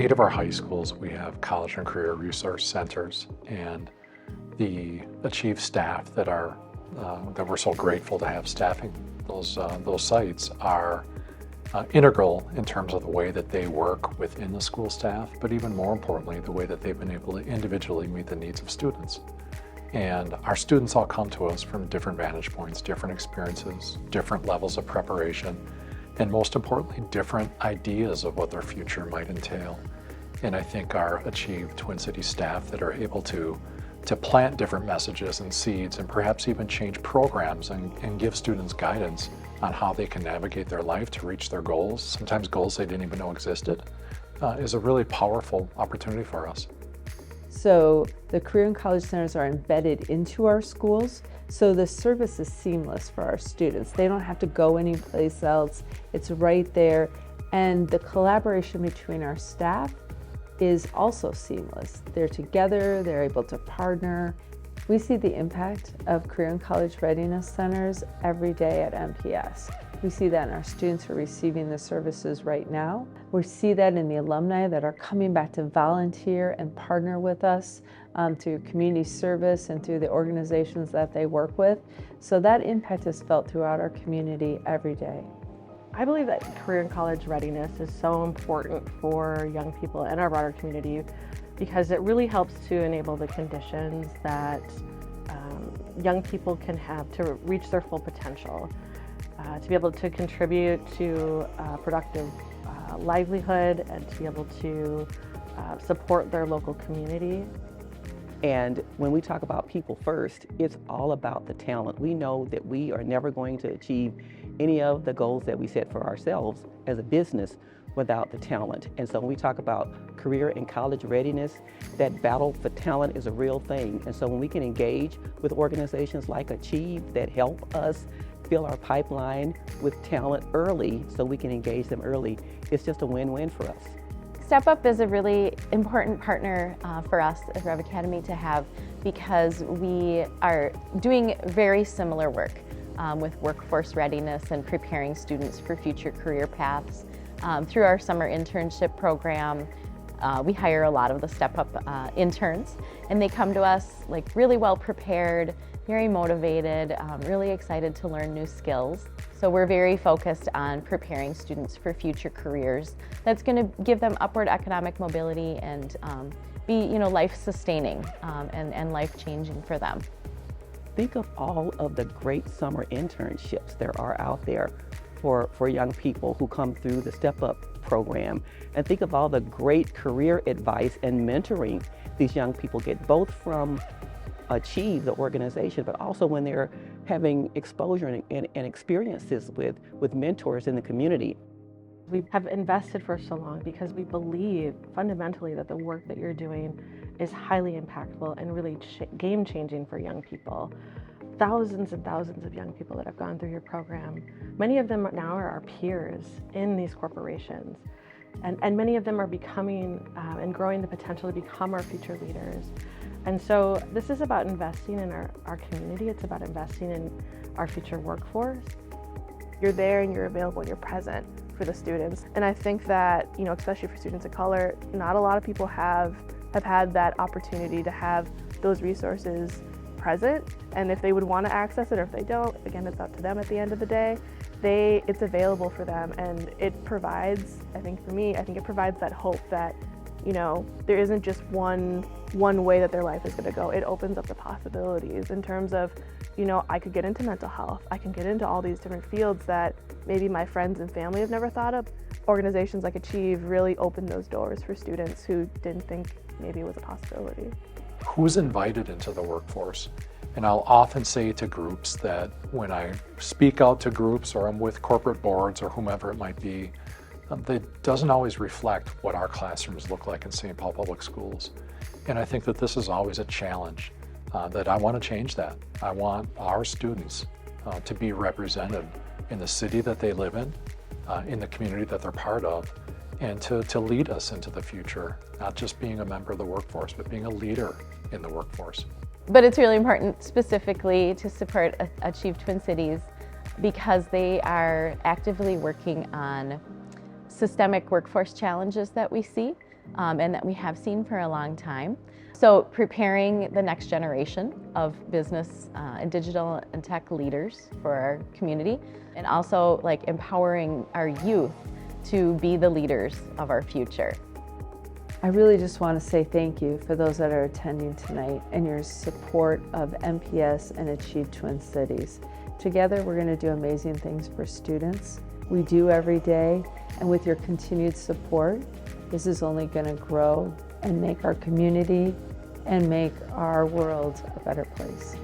8 of our high schools, we have college and career resource centers, and the Achieve staff that we're so grateful to have staffing those sites are integral in terms of the way that they work within the school staff, but even more importantly, the way that they've been able to individually meet the needs of students. And our students all come to us from different vantage points, different experiences, different levels of preparation, and most importantly, different ideas of what their future might entail. And I think our Achieve Twin Cities staff that are able to plant different messages and seeds and perhaps even change programs and give students guidance on how they can navigate their life to reach their goals, sometimes goals they didn't even know existed, is a really powerful opportunity for us. So the Career and College Centers are embedded into our schools, so the service is seamless for our students. They don't have to go anyplace else. It's right there. And the collaboration between our staff is also seamless. They're together, they're able to partner. We see the impact of Career and College Readiness Centers every day at MPS. We see that in our students who are receiving the services right now. We see that in the alumni that are coming back to volunteer and partner with us through community service and through the organizations that they work with. So that impact is felt throughout our community every day. I believe that career and college readiness is so important for young people and our broader community because it really helps to enable the conditions that young people can have to reach their full potential, to be able to contribute to a productive livelihood and to be able to support their local community. And when we talk about people first, it's all about the talent. We know that we are never going to achieve any of the goals that we set for ourselves as a business without the talent. And so when we talk about career and college readiness, that battle for talent is a real thing. And so when we can engage with organizations like Achieve that help us fill our pipeline with talent early so we can engage them early, it's just a win-win for us. Step Up is a really important partner for us at Rêve Academy to have because we are doing very similar work with workforce readiness and preparing students for future career paths. Through our summer internship program, we hire a lot of the Step Up interns, and they come to us like really well prepared, very motivated, really excited to learn new skills. So we're very focused on preparing students for future careers that's going to give them upward economic mobility and be, life-sustaining and life-changing for them. Think of all of the great summer internships there are out there for young people who come through the Step Up program. And think of all the great career advice and mentoring these young people get, both from Achieve, the organization, but also when they're having exposure and experiences with mentors in the community. We have invested for so long because we believe fundamentally that the work that you're doing is highly impactful and really game-changing for young people. Thousands and thousands of young people that have gone through your program, many of them now are our peers in these corporations. And many of them are becoming and growing the potential to become our future leaders. And so this is about investing in our community. It's about investing in our future workforce. You're there and you're available and you're present for the students. And I think that, especially for students of color, not a lot of people have had that opportunity to have those resources present. And if they would want to access it or if they don't, again, it's up to them at the end of the day. It's available for them, and it provides, I think for me, it provides that hope that, there isn't just one way that their life is going to go. It opens up the possibilities in terms of, I could get into mental health. I can get into all these different fields that maybe my friends and family have never thought of. Organizations like Achieve really open those doors for students who didn't think maybe it was a possibility. Who's invited into the workforce? And I'll often say to groups that when I speak out to groups or I'm with corporate boards or whomever it might be, that doesn't always reflect what our classrooms look like in Saint Paul Public Schools. And I think that this is always a challenge, that I want to change that. I want our students to be represented in the city that they live in the community that they're part of, and to lead us into the future, not just being a member of the workforce, but being a leader in the workforce. But it's really important specifically to support Achieve Twin Cities because they are actively working on systemic workforce challenges that we see. and that we have seen for a long time. So preparing the next generation of business and digital and tech leaders for our community, and also like empowering our youth to be the leaders of our future. I really just want to say thank you for those that are attending tonight and your support of MPS and Achieve Twin Cities. Together, we're going to do amazing things for students. We do every day, and with your continued support, this is only going to grow and make our community and make our world a better place.